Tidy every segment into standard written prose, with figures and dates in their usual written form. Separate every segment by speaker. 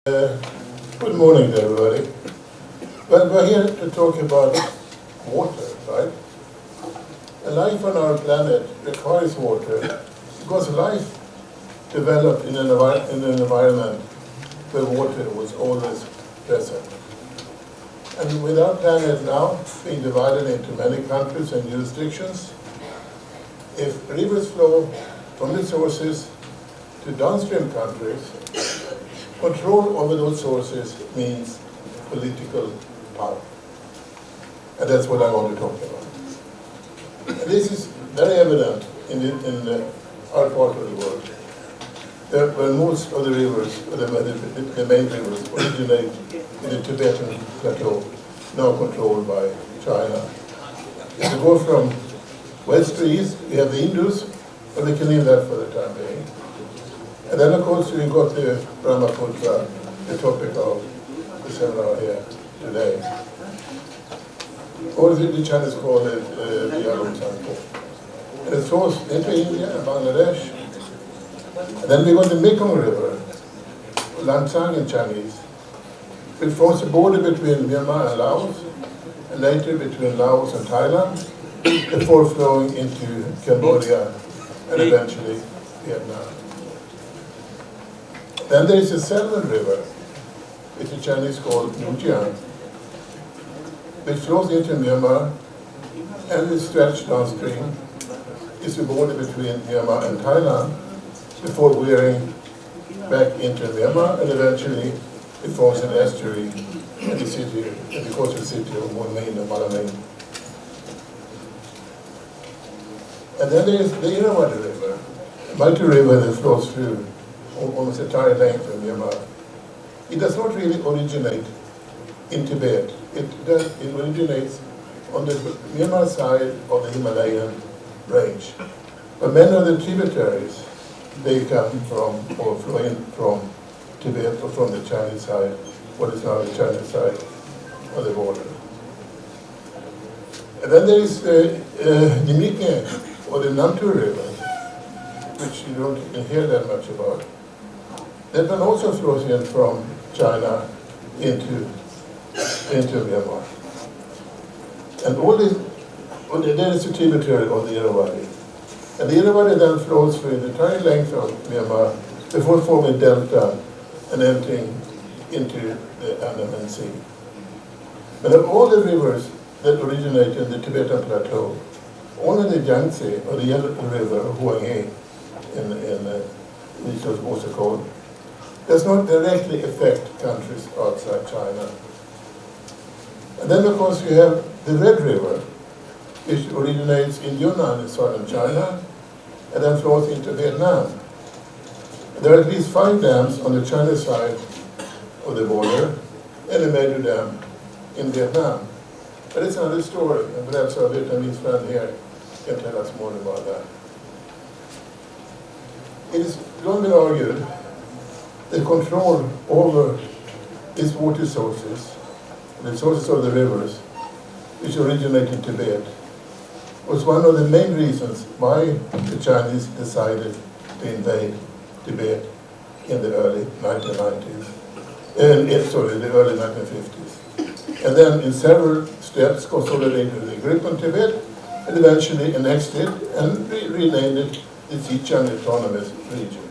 Speaker 1: Good morning to everybody. Well, we're here to talk about water, right? And life on our planet requires water because life developed in an environment where water was always present. And with our planet now being divided into many countries and jurisdictions, if rivers flow from the sources to downstream countries, control over those sources means political power. And that's what I want to talk about. And this is very evident in our part of the world, where most of the rivers, or the main rivers, originate in the Tibetan plateau, now controlled by China. If you go from west to east, we have the Indus, but we can leave that for the time being. And then, of course, we got the Brahmaputra, the topic of the seminar here today. Or the Chinese call it the Yalom. And it flows into India and Bangladesh. And then we got the Mekong River, Lancang in Chinese, which forms the border between Myanmar and Laos, and later between Laos and Thailand, before flowing into Cambodia and eventually Vietnam. Then there is the Salween River, which the Chinese call Nujiang, which flows into Myanmar and is stretched downstream. It's the border between Myanmar and Thailand before veering back into Myanmar, and eventually it forms an estuary in the city, in the coastal city of Moulmein and Malameng. And then there is the Irrawaddy River, a mighty river that flows through almost the entire length of Myanmar. It does not really originate in Tibet. It originates on the Myanmar side of the Himalayan range. But many of the tributaries, they come from, or flow in from Tibet or from the Chinese side, what is now the Chinese side of the border. And then there is the Nimikne, or the Namtu River, which you don't hear that much about. That one also flows in from China into Myanmar. And all this, there is a tributary of the Irrawaddy. And the Irrawaddy then flows through the entire length of Myanmar before forming delta and entering into the Andaman Sea. But of all the rivers that originate in the Tibetan plateau, only the Yangtze, or the Yellow River, Huanghe, which was also called, does not directly affect countries outside China. And then, of course, you have the Red River, which originates in Yunnan in southern China, and then flows into Vietnam. There are at least 5 dams on the Chinese side of the border, and a major dam in Vietnam. But it's another story, and perhaps our Vietnamese friend here can tell us more about that. It has long been argued that control over these water sources, the sources of the rivers, which originate in Tibet, was one of the main reasons why the Chinese decided to invade Tibet in the early 1990s, the early 1950s. And then in several steps consolidated the grip on Tibet, and eventually annexed it and renamed it the Xinjiang Autonomous Region.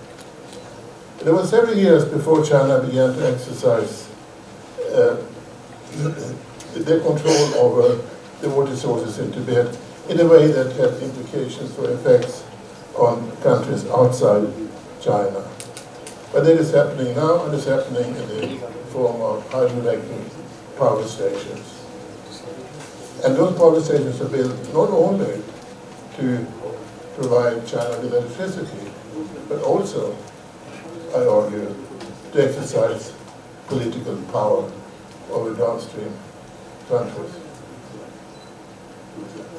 Speaker 1: It was several years before China began to exercise their control over the water sources in Tibet in a way that had implications for effects on countries outside China. But that is happening now, and it's happening in the form of hydroelectric power stations. And those power stations are built not only to provide China with electricity, but also, I argue, to exercise political power over downstream countries.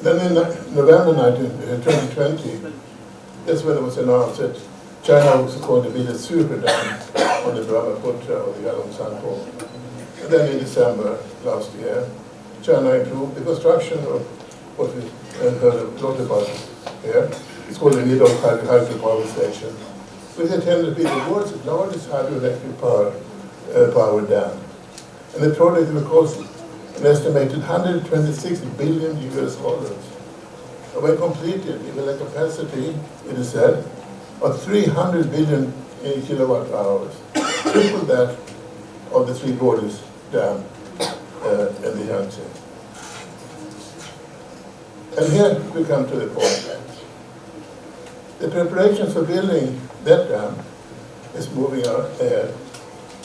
Speaker 1: Then in November 2020, that's when it was announced that China was going to build a super dam on the Brahmaputra or the Yalom. And then in December last year, China improved the construction of what we heard a lot about here. It's called the Nidok hydropower station, which intended to be the world's largest hydroelectric power power dam. And the project will cost an estimated 126 billion US dollars. And when completed, it will have capacity, it is said, of 300 billion kilowatt hours, triple that of the Three Gorges Dam in the Yangtze. And here we come to the point. The preparations for building that dam is moving ahead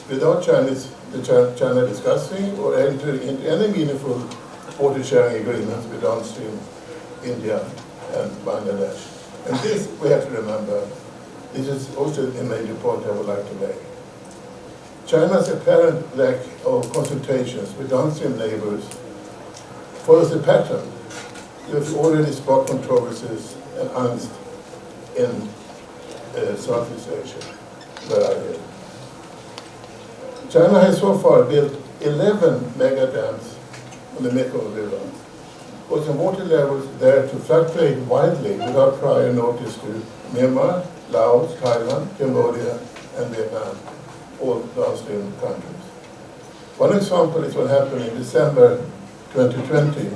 Speaker 1: without China discussing or entering into any meaningful water sharing agreements with downstream India and Bangladesh. And this we have to remember. This is also a major point I would like to make. China's apparent lack of consultations with downstream neighbors follows a pattern. There's already sparked controversies and angst in Southeast Asia, where I live. China has so far built 11 mega dams on the Mekong River, causing water levels there to fluctuate widely without prior notice to Myanmar, Laos, Thailand, Cambodia, and Vietnam, all downstream countries. One example is what happened in December 2020.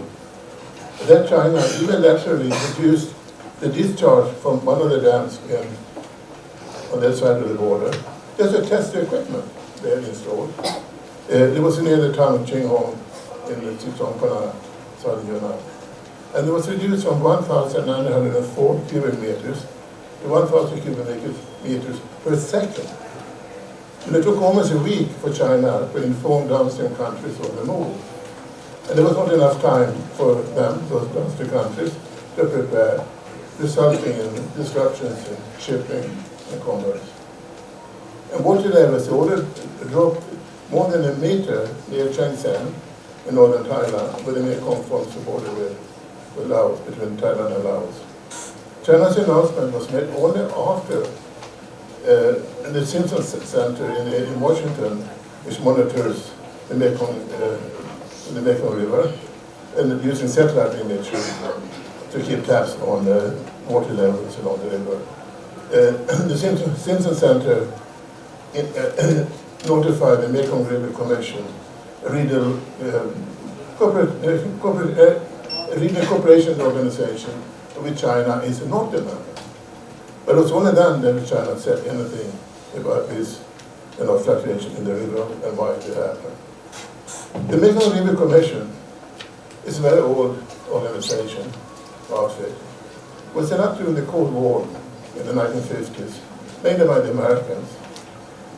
Speaker 1: That China unilaterally reduced the discharge from one of the dams on that side of the border, just to test the equipment they had installed. It was near the town of Qinghong in the Sichuan, southern Yunnan. And it was reduced from 1,904 cubic meters to 1,000 cubic meters per second. And it took almost a week for China to inform downstream countries of the move. And there was not enough time for them, those downstream countries, to prepare, resulting in disruptions in shipping and commerce. And water levels ordered dropped more than a meter near Shenzhen in northern Thailand, where the Mekong forms the border with Laos, between Thailand and Laos. China's announcement was made only after the Simpson Center in Washington, which monitors the Mekong River, and using satellite imagery to keep tabs on water levels along the river. The Simpson Center notified the Mekong River Commission, a regional cooperation organization which China is not a member. But it was only then that China said anything about this fluctuation in the river and why it happened. The Mekong River Commission is a very old organization, outfit. It was set up during the Cold War in the 1950s, mainly by the Americans.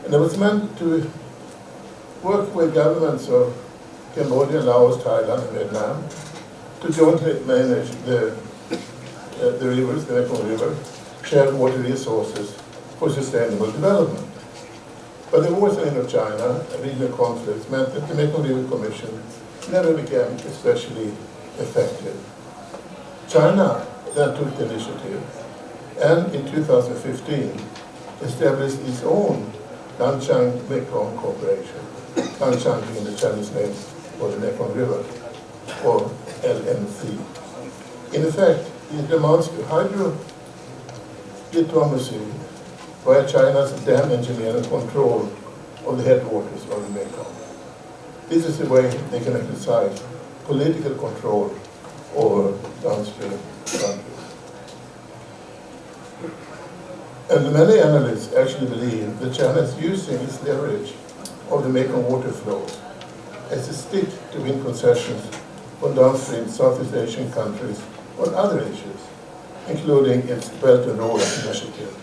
Speaker 1: And it was meant to work with governments of Cambodia, Laos, Thailand, and Vietnam to jointly manage the rivers, the Mekong River, share water resources for sustainable development. But the wars in China and regional conflicts meant that the Mekong River Commission never became especially effective. China then took the initiative and in 2015 established its own Nanchang Mekong Corporation, Nanchang being the Chinese name for the Mekong River, or LNC. In effect, it amounts to hydro diplomacy via China's dam engineering control of the headwaters of the Mekong. This is the way they can exercise political control over downstream countries. And many analysts actually believe that China is using its leverage of the Mekong water flows as a stick to win concessions from downstream Southeast Asian countries on other issues, including its Belt and Road initiative,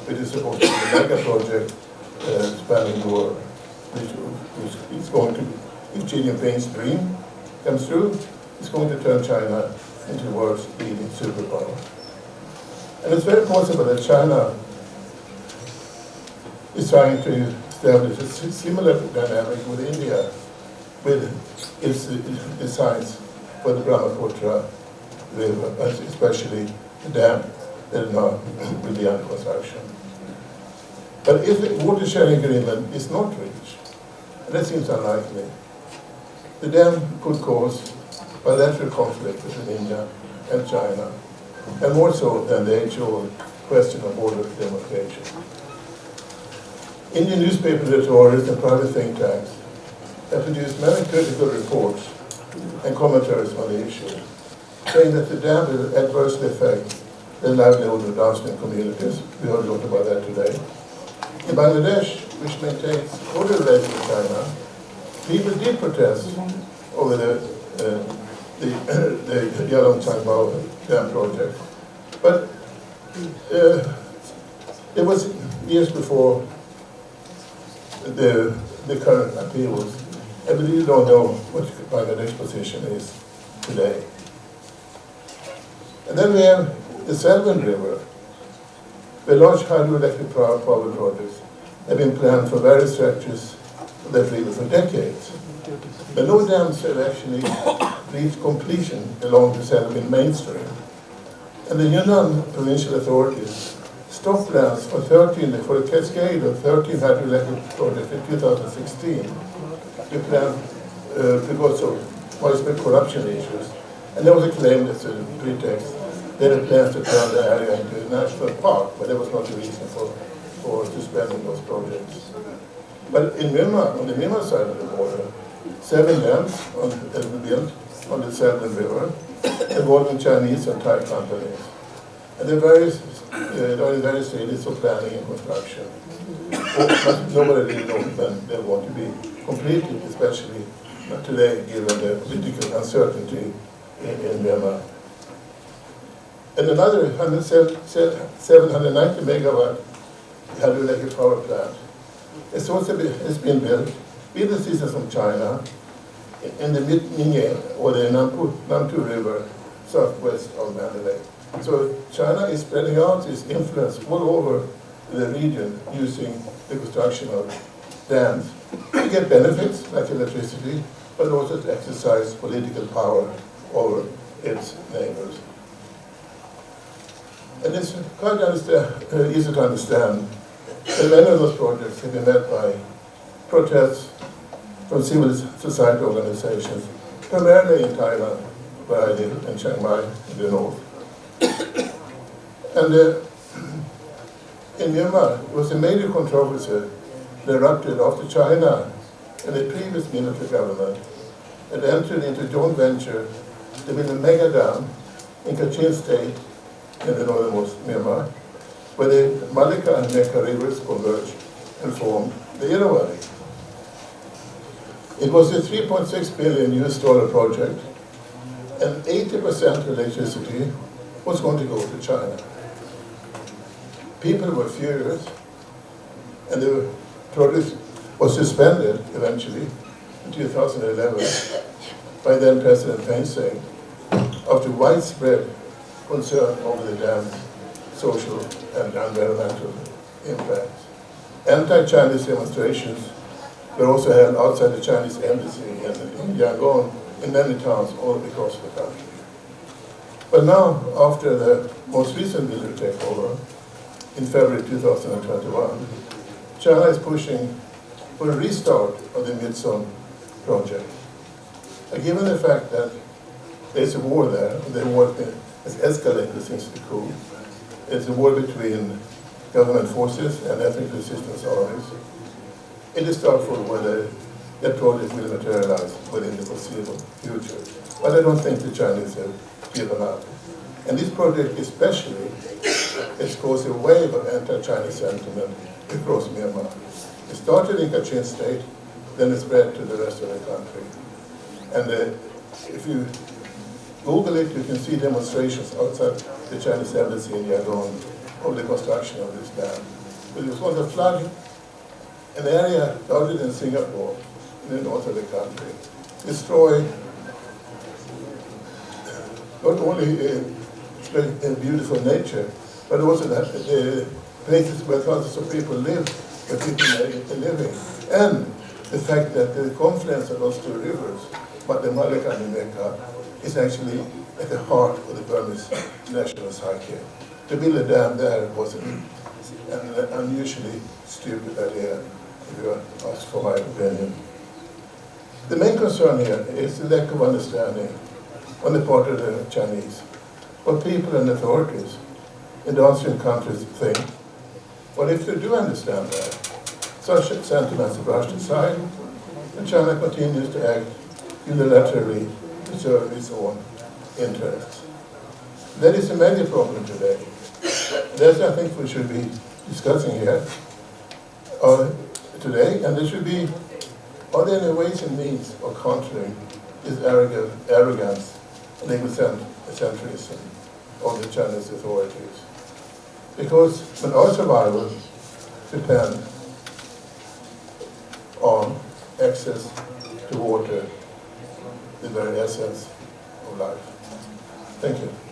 Speaker 1: which is supposed to be a mega project spanning the world, which is going to, if Xi Jinping's dream comes true, it's going to turn China into the world's leading superpower. And it's very possible that China is trying to establish a similar dynamic with India, with its designs for the Brahmaputra river, especially the dam that now will be under construction. But if a water sharing agreement is not reached, and that seems unlikely, the dam could cause bilateral conflict between India and China, and more so than the age-old question of border demarcation. Indian newspaper editorials and private think tanks have produced many critical reports and commentaries on the issue, saying that the dam will adversely affect the livelihood of downstream communities. We heard a lot about that today. In Bangladesh, which maintains cordial relations with China, people did protest over the Yalong Changbao dam project. But it was years before the current appeals, and we really don't know what Bangladesh's position is today. And then we have the Salween River, where large hydroelectric power projects have been planned for various stretches of that river for decades. But no dams have actually reached completion along the Salween mainstream. And the Yunnan provincial authorities stopped plans for a cascade of 13 hydroelectric projects in 2016 because of widespread corruption issues. And there was a claim as a pretext they had plans to turn the area into a national park, but that was not the reason for suspending those projects. But in Myanmar, on the Myanmar side of the border, 7 dams have been built on the Salween River, involving Chinese and Thai companies. And there are in various stages of planning and construction. But nobody really knows when they want to be completed, especially today, given the political uncertainty in Myanmar. And another 790 megawatt hydroelectric power plant has also been built with assistance from China in the mid-Ningye, or the Namtu River, southwest of Mandalay. So China is spreading out its influence all over the region using the construction of dams to get benefits like electricity, but also to exercise political power over its neighbors. And it's quite easy to understand that many of those projects have been met by protests from civil society organizations, primarily in Thailand, where I live, in Chiang Mai, in the north. And in Myanmar, it was a major controversy that erupted after China and the previous military government had entered into a joint venture to build a mega dam in Kachin state in the northernmost Myanmar, where the Malika and Mekka rivers converged and formed the Irrawaddy. It was a $3.6 billion project, and 80% of electricity was going to go to China. People were furious, and the project was suspended eventually in 2011 by then President Thein Sein after widespread concern over the dam's social and environmental impacts. Anti-Chinese demonstrations were also held outside the Chinese embassy in Yangon, in many towns all across the country. But now, after the most recent military takeover in February 2021, China is pushing for a restart of the Midson project. Given the fact that there's a war there, the war has escalated since the coup. It's a war between government forces and ethnic resistance armies. It is doubtful whether that project will materialize within the foreseeable future. But I don't think the Chinese have given up. And this project especially has caused a wave of anti-Chinese sentiment across Myanmar. It started in Kachin state, then it spread to the rest of the country. And if you Google it, you can see demonstrations outside the Chinese embassy in Yangon of the construction of this dam. But it was going to flood an area larger than Singapore in the north of the country, destroy not only beautiful nature, but also the places where thousands of people live, where people are living, and the fact that the confluence of those two rivers, but the Malika and the Mekka, is actually at the heart of the Burmese national psyche. To build a dam there was an unusually stupid idea, if you ask for my opinion. The main concern here is the lack of understanding on the part of the Chinese. What people and authorities in downstream countries think, well, if they do understand that, such sentiments are brushed aside, and China continues to act unilaterally to serve its own interests. That is a major problem today. That's, I think, we should be discussing here today, and there should be, are there any ways and means of countering this arrogance and egocentrism of the Chinese authorities? Because when our survival depends on access to water, the very essence of life. Thank you.